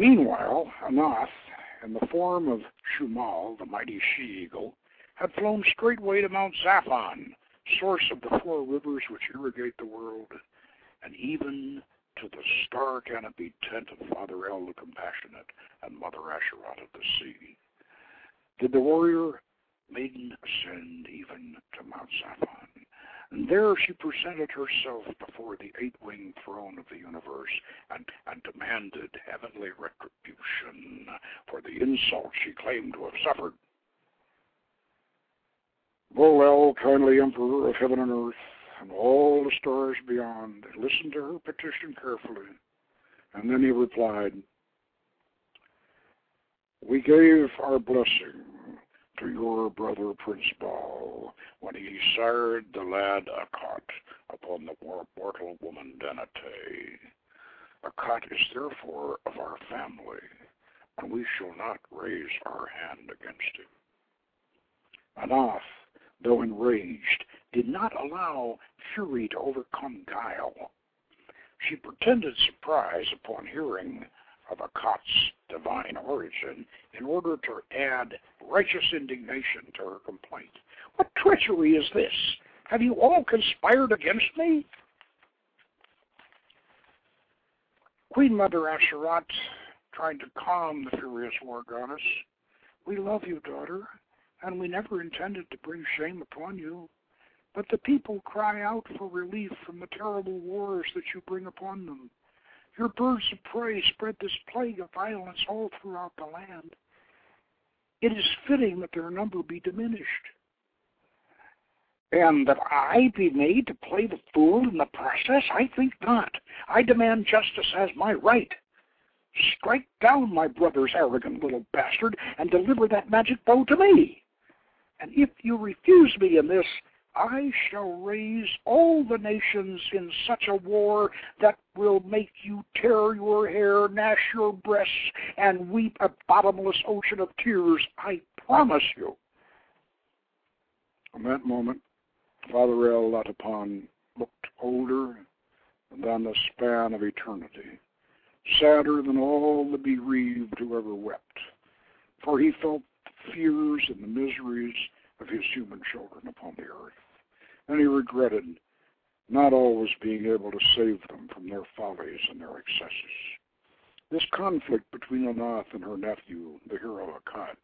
Meanwhile, Anath, in the form of Shumal, the mighty she-eagle, had flown straightway to Mount Zaphon, source of the 4 rivers which irrigate the world, and even to the star-canopied tent of Father El the Compassionate and Mother Asherat of the Sea. Did the warrior maiden ascend even to Mount Zaphon, and there she presented herself before the 8-winged throne of the universe and demanded heavenly retribution for the insult she claimed to have suffered. Volel, kindly Emperor of heaven and earth, and all the stars beyond, listened to her petition carefully, and then he replied, "We gave our blessing to your brother Prince Bow when he sired the lad Aqhat upon the mortal woman Canaanite. Aqhat is therefore of our family, and we shall not raise our hand against him." Anath, though enraged, did not allow fury to overcome guile. She pretended surprise upon hearing of Aqhat's divine origin in order to add righteous indignation to her complaint. "What treachery is this? Have you all conspired against me?" Queen Mother Asherat tried to calm the furious war goddess. "We love you, daughter, and we never intended to bring shame upon you. But the people cry out for relief from the terrible wars that you bring upon them. Your birds of prey spread this plague of violence all throughout the land. It is fitting that their number be diminished." "And that I be made to play the fool in the process? I think not. I demand justice as my right. Strike down my brother's arrogant little bastard and deliver that magic bow to me. And if you refuse me in this, I shall raise all the nations in such a war that will make you tear your hair, gnash your breasts, and weep a bottomless ocean of tears. I promise you." In that moment, Father El Latapon looked older than the span of eternity, sadder than all the bereaved who ever wept, for he felt the fears and the miseries of his human children upon the earth, and he regretted not always being able to save them from their follies and their excesses. This conflict between Anath and her nephew, the hero Aqhat,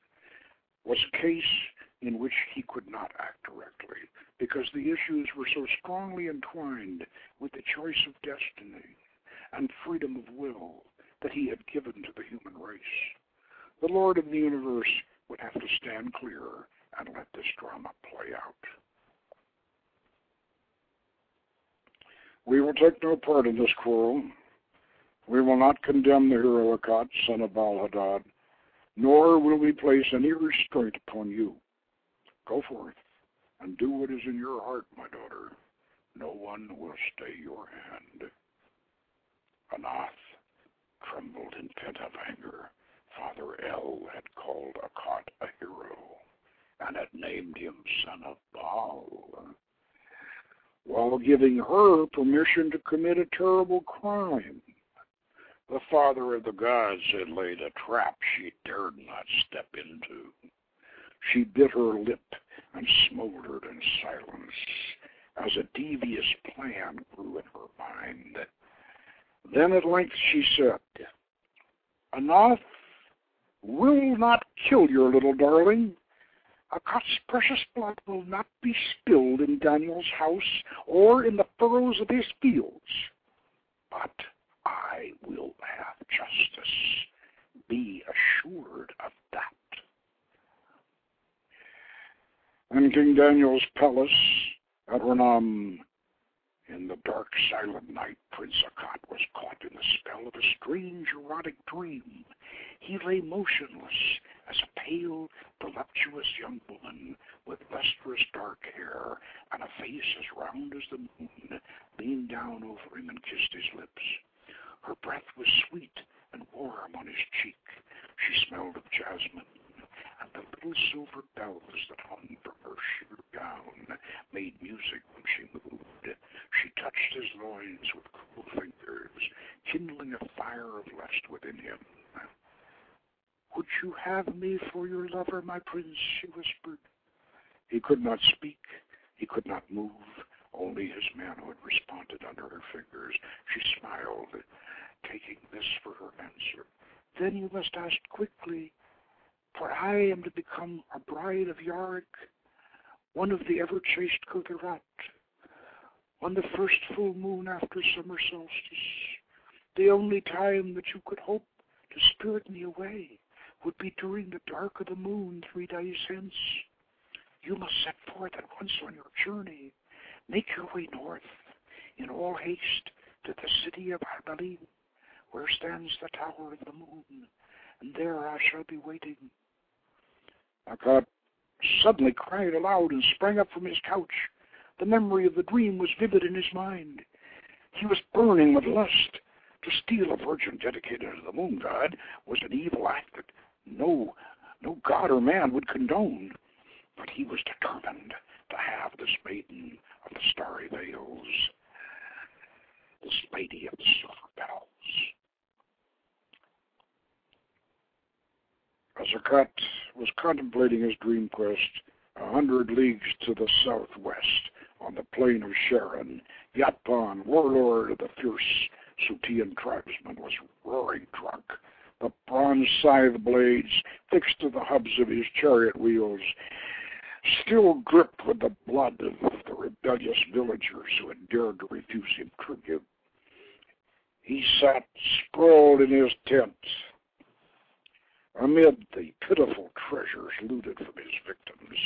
was a case in which he could not act directly, because the issues were so strongly entwined with the choice of destiny and freedom of will that he had given to the human race. The Lord of the universe would have to stand clear and let this drama play out. We will take no part in this quarrel. We will not condemn the hero Aqhat, son of Baal-Hadad, nor will we place any restraint upon you. Go forth and do what is in your heart, my daughter. No one will stay your hand." Anath trembled in pent-up anger. Father El had called Aqhat a hero and had named him son of Baal, while giving her permission to commit a terrible crime. The Father of the gods had laid a trap she dared not step into. She bit her lip and smoldered in silence as a devious plan grew in her mind. Then at length she said, "Anath will not kill your little darling. Aqhat's precious blood will not be spilled in Daniel's house or in the furrows of his fields. But I will have justice. Be assured of that." In King Daniel's palace at Runyon, in the dark, silent night, Prince Aqhat was caught in the spell of a strange, erotic dream. He lay motionless as a pale, voluptuous young woman with lustrous dark hair and a face as round as the moon leaned down over him and kissed his lips. Her breath was sweet and warm on his cheek. She smelled of jasmine, and the little silver bells that hung from her sheer gown made music when she moved. She touched his loins with cool fingers, kindling a fire of lust within him. "Would you have me for your lover, my prince?" she whispered. He could not speak. He could not move. Only his manhood responded under her fingers. She smiled, taking this for her answer. "Then you must ask quickly, for I am to become a bride of Yarick, one of the ever-chaste Aqhat, on the first full moon after summer solstice. The only time that you could hope to spirit me away would be during the dark of the moon 3 days hence. You must set forth at once on your journey. Make your way north in all haste to the city of Abilene, where stands the Tower of the Moon, and there I shall be waiting." Aqhat suddenly cried aloud and sprang up from his couch. The memory of the dream was vivid in his mind. He was burning with lust. To steal a virgin dedicated to the moon god was an evil act that no god or man would condone. But he was determined to have this maiden of the starry vales, this lady of the silver bells. As Aqhat was contemplating his dream quest, 100 leagues to the southwest, on the plain of Sharon, Yatpan, warlord of the fierce O.T.A tribesmen, was roaring drunk. The bronze scythe blades, fixed to the hubs of his chariot wheels, still dripped with the blood of the rebellious villagers who had dared to refuse him tribute. He sat sprawled in his tent amid the pitiful treasures looted from his victims,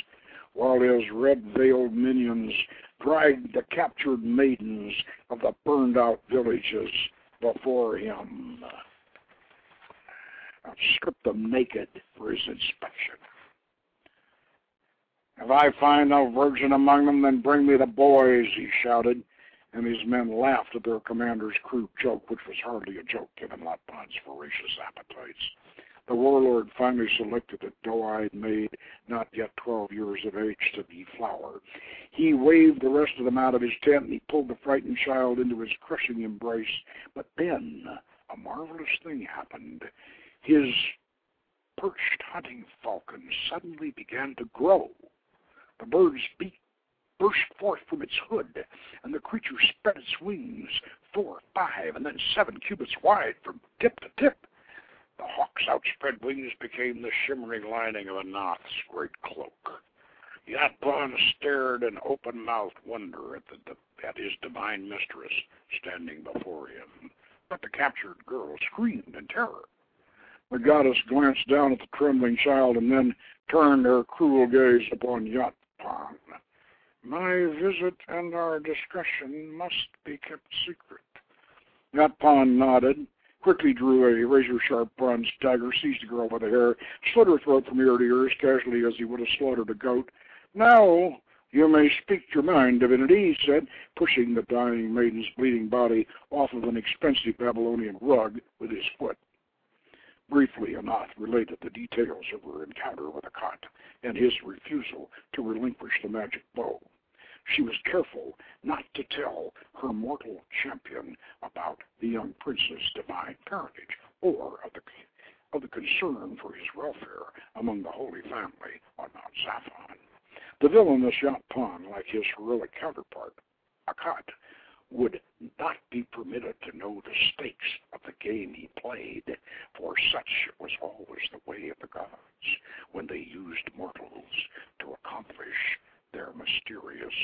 while his red-veiled minions dragged the captured maidens of the burned-out villages before him and stripped them naked for his inspection. "If I find no virgin among them, then bring me the boys," he shouted, and his men laughed at their commander's crude joke, which was hardly a joke given Latpan's voracious appetites. The warlord finally selected a doe-eyed maid, not yet 12 years of age, to be flower. He waved the rest of them out of his tent, and he pulled the frightened child into his crushing embrace. But then a marvelous thing happened. His perched hunting falcon suddenly began to grow. The bird's beak burst forth from its hood, and the creature spread its wings, 4, 5, and then 7 cubits wide from tip to tip. The hawk's outspread wings became the shimmering lining of a Noth's great cloak. Yatpan stared in open-mouthed wonder at his divine mistress standing before him, but the captured girl screamed in terror. The goddess glanced down at the trembling child and then turned her cruel gaze upon Yatpan. "My visit and our discussion must be kept secret." Yatpan nodded, quickly drew a razor-sharp bronze dagger, seized the girl by the hair, slit her throat from ear to ear as casually as he would have slaughtered a goat. "Now you may speak your mind, divinity," he said, pushing the dying maiden's bleeding body off of an expensive Babylonian rug with his foot. Briefly, Aqhat related the details of her encounter with Aqhat and his refusal to relinquish the magic bow. She was careful not to tell her mortal champion about the young prince's divine parentage or of the concern for his welfare among the Holy Family on Mount Zaphon. The villainous Yatpan, like his heroic counterpart, Aqhat, would not be permitted to know the stakes of the game he played, for such was always the way of the gods when they used mortals to accomplish their mysterious